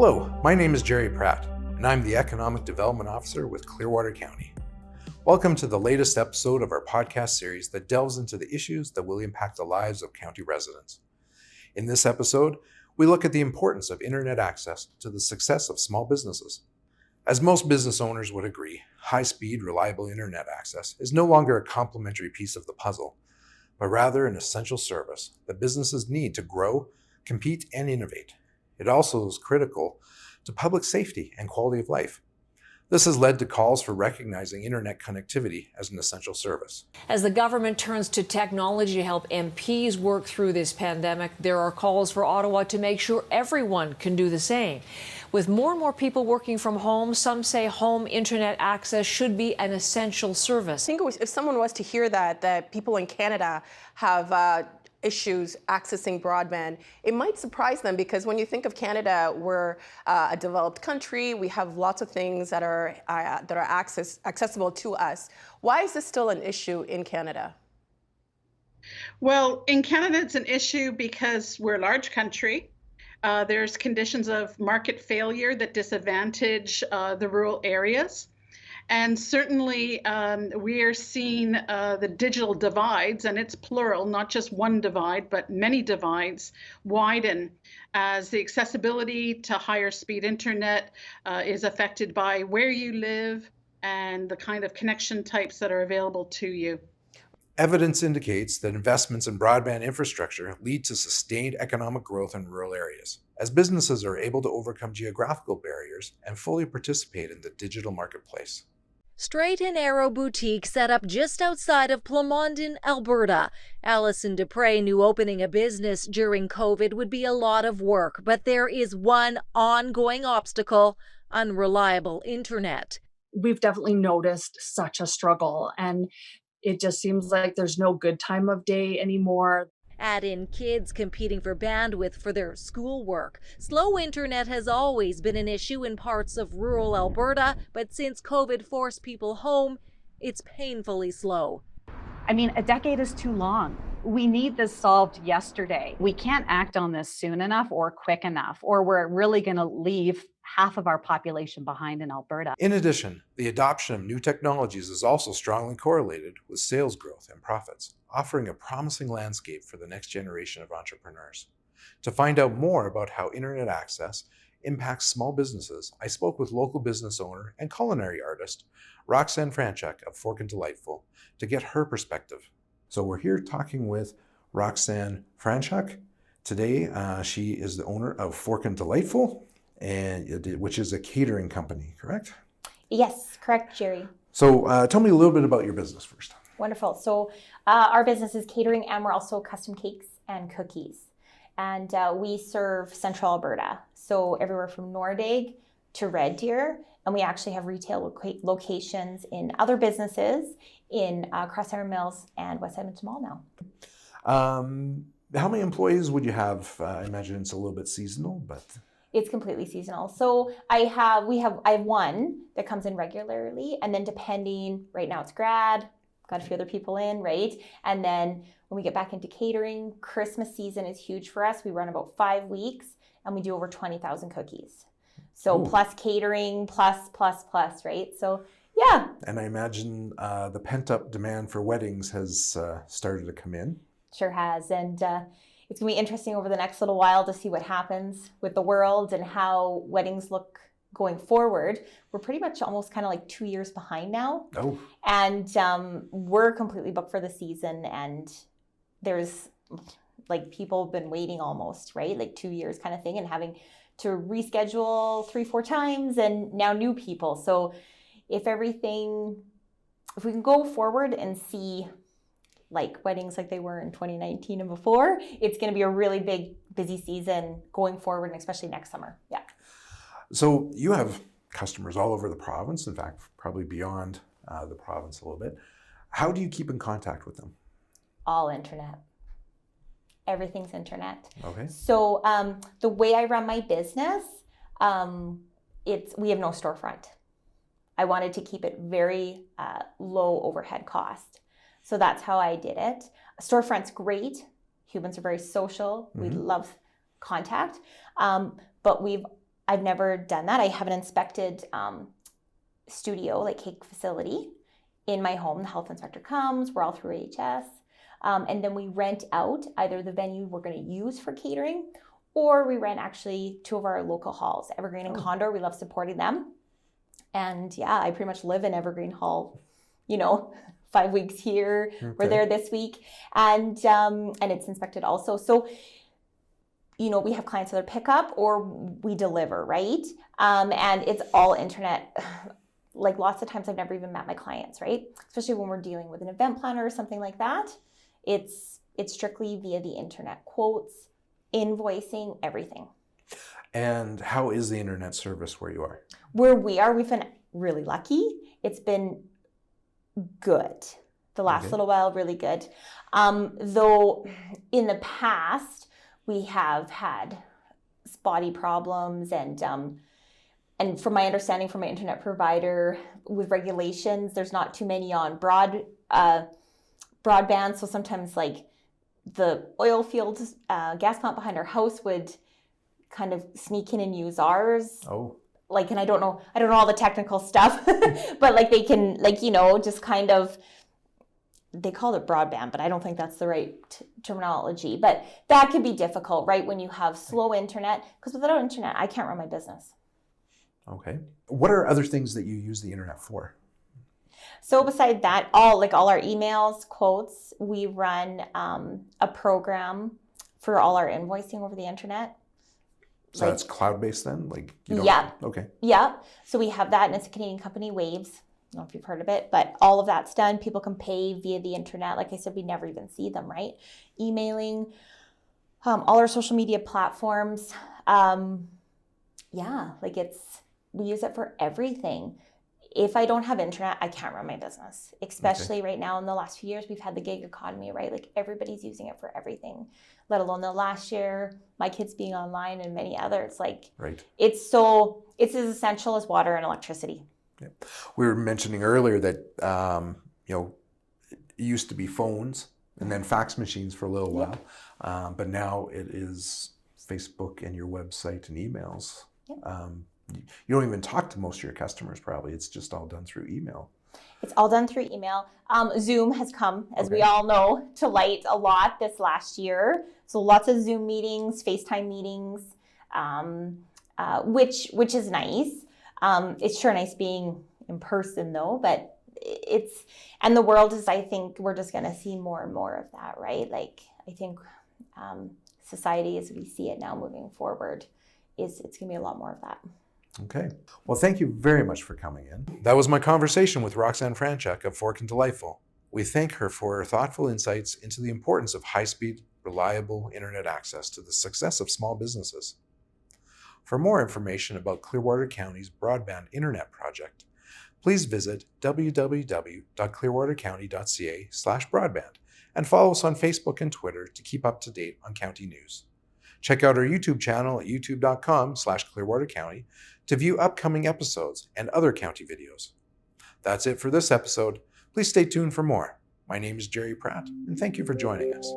Hello, my name is Jerry Pratt, and I'm the Economic Development Officer with Clearwater County. Welcome to the latest episode of our podcast series that delves into the issues that will impact the lives of county residents. In this episode, we look at the importance of internet access to the success of small businesses. As most business owners would agree, high-speed, reliable internet access is no longer a complementary piece of the puzzle, but rather an essential service that businesses need to grow, compete, and innovate. It also is critical to public safety and quality of life. This has led to calls for recognizing internet connectivity as an essential service. As the government turns to technology to help MPs work through this pandemic, there are calls for Ottawa to make sure everyone can do the same. With more and more people working from home, some say home internet access should be an essential service. I think if someone was to hear that people in Canada have issues accessing broadband, it might surprise them, because when you think of Canada, we're a developed country. We have lots of things that are accessible to us. Why is this still an issue in Canada? Well, in Canada, it's an issue because we're a large country. There's conditions of market failure that disadvantage the rural areas. And certainly we are seeing the digital divides, and it's plural, not just one divide, but many divides, widen as the accessibility to higher speed internet is affected by where you live and the kind of connection types that are available to you. Evidence indicates that investments in broadband infrastructure lead to sustained economic growth in rural areas, as businesses are able to overcome geographical barriers and fully participate in the digital marketplace. Straight and Arrow Boutique set up just outside of Plamondon, Alberta. Allison Dupre knew opening a business during COVID would be a lot of work, but there is one ongoing obstacle: unreliable internet. We've definitely noticed such a struggle, and it just seems like there's no good time of day anymore. Add in kids competing for bandwidth for their schoolwork. Slow internet has always been an issue in parts of rural Alberta, but since COVID forced people home, it's painfully slow. I mean, a decade is too long. We need this solved yesterday. We can't act on this soon enough or quick enough, or we're really going to leave half of our population behind in Alberta. In addition, the adoption of new technologies is also strongly correlated with sales growth and profits, offering a promising landscape for the next generation of entrepreneurs. To find out more about how internet access impacts small businesses, I spoke with local business owner and culinary artist Roxanne Franchuk of Fork and Delightful to get her perspective. So we're here talking with Roxanne Franchuk. Today, she is the owner of Fork and Delightful, which is a catering company, correct? Yes, correct, Jerry. So tell me a little bit about your business first. Wonderful. So our business is catering, and we're also custom cakes and cookies. And we serve Central Alberta, so everywhere from Nordegg to Red Deer. And we actually have retail locations in other businesses in Crosshair Mills and West Edmonton Mall now. How many employees would you have? I imagine it's a little bit seasonal, but... It's completely seasonal. So I have one that comes in regularly, and then depending, right now it's grad, got a few other people in, right? And then when we get back into catering, Christmas season is huge for us. We run about 5 weeks, and we do over 20,000 cookies. So plus catering, plus, right? So yeah. And I imagine the pent-up demand for weddings has started to come in. Sure has. And it's going to be interesting over the next little while to see what happens with the world and how weddings look going forward. We're pretty much almost kind of like 2 years behind now. Oh. And we're completely booked for the season. And there's like people have been waiting almost, right? Like 2 years kind of thing, and having to reschedule 3-4 times, and now new people. So if we can go forward and see like weddings like they were in 2019 and before, it's going to be a really big, busy season going forward, and especially next summer. Yeah. So you have customers all over the province, in fact, probably beyond the province a little bit. How do you keep in contact with them? All internet. Everything's internet. Okay. So the way I run my business, we have no storefront. I wanted to keep it very low overhead cost. So that's how I did it. Storefront's great. Humans are very social. We love contact. But we've I've never done that. I have an inspected studio, like cake facility in my home. The health inspector comes, we're all through AHS. And then we rent out either the venue we're going to use for catering, or we rent actually 2 of our local halls, Evergreen and Condor. We love supporting them. And yeah, I pretty much live in Evergreen Hall, 5 weeks here, we're there this week. And it's inspected also. So, we have clients that pick up or we deliver, right? And it's all internet. Like lots of times I've never even met my clients, right? Especially when we're dealing with an event planner or something like that. It's strictly via the internet, quotes, invoicing, everything. And how is the internet service where you are? Where we are, we've been really lucky. It's been good. The last little while, really good. Though in the past, we have had spotty problems and from my understanding from my internet provider, with regulations, there's not too many on broadband. So sometimes like the oil field gas plant behind our house would kind of sneak in and use ours. Oh. And I don't know all the technical stuff, but like they can just kind of, they call it broadband, but I don't think that's the right terminology. But that can be difficult, right? When you have slow internet, because without internet, I can't run my business. Okay. What are other things that you use the internet for? So beside that, all our emails, quotes, we run a program for all our invoicing over the internet. So that's cloud-based then? Yeah. Okay. Yeah. So we have that, and it's a Canadian company, Waves. I don't know if you've heard of it, but all of that's done. People can pay via the internet. Like I said, we never even see them, right? Emailing, all our social media platforms. We use it for everything. If I don't have internet, I can't run my business, especially right now in the last few years, we've had the gig economy, right? Like everybody's using it for everything, let alone the last year, my kids being online and many others. It's as essential as water and electricity. Yeah. We were mentioning earlier that, it used to be phones and then fax machines for a little while. But now it is Facebook and your website and emails. You don't even talk to most of your customers probably. It's just all done through email. It's all done through email. Zoom has come, as we all know, to light a lot this last year. So lots of Zoom meetings, FaceTime meetings, which is nice. It's sure nice being in person though, but and the world is, I think we're just going to see more and more of that, right? I think society as we see it now moving forward it's going to be a lot more of that. Okay. Well, thank you very much for coming in. That was my conversation with Roxanne Franchuk of Fork and Delightful. We thank her for her thoughtful insights into the importance of high-speed, reliable internet access to the success of small businesses. For more information about Clearwater County's broadband internet project, please visit www.clearwatercounty.ca/broadband and follow us on Facebook and Twitter to keep up to date on county news. Check out our YouTube channel at youtube.com/ClearwaterCounty to view upcoming episodes and other county videos. That's it for this episode. Please stay tuned for more. My name is Jerry Pratt, and thank you for joining us.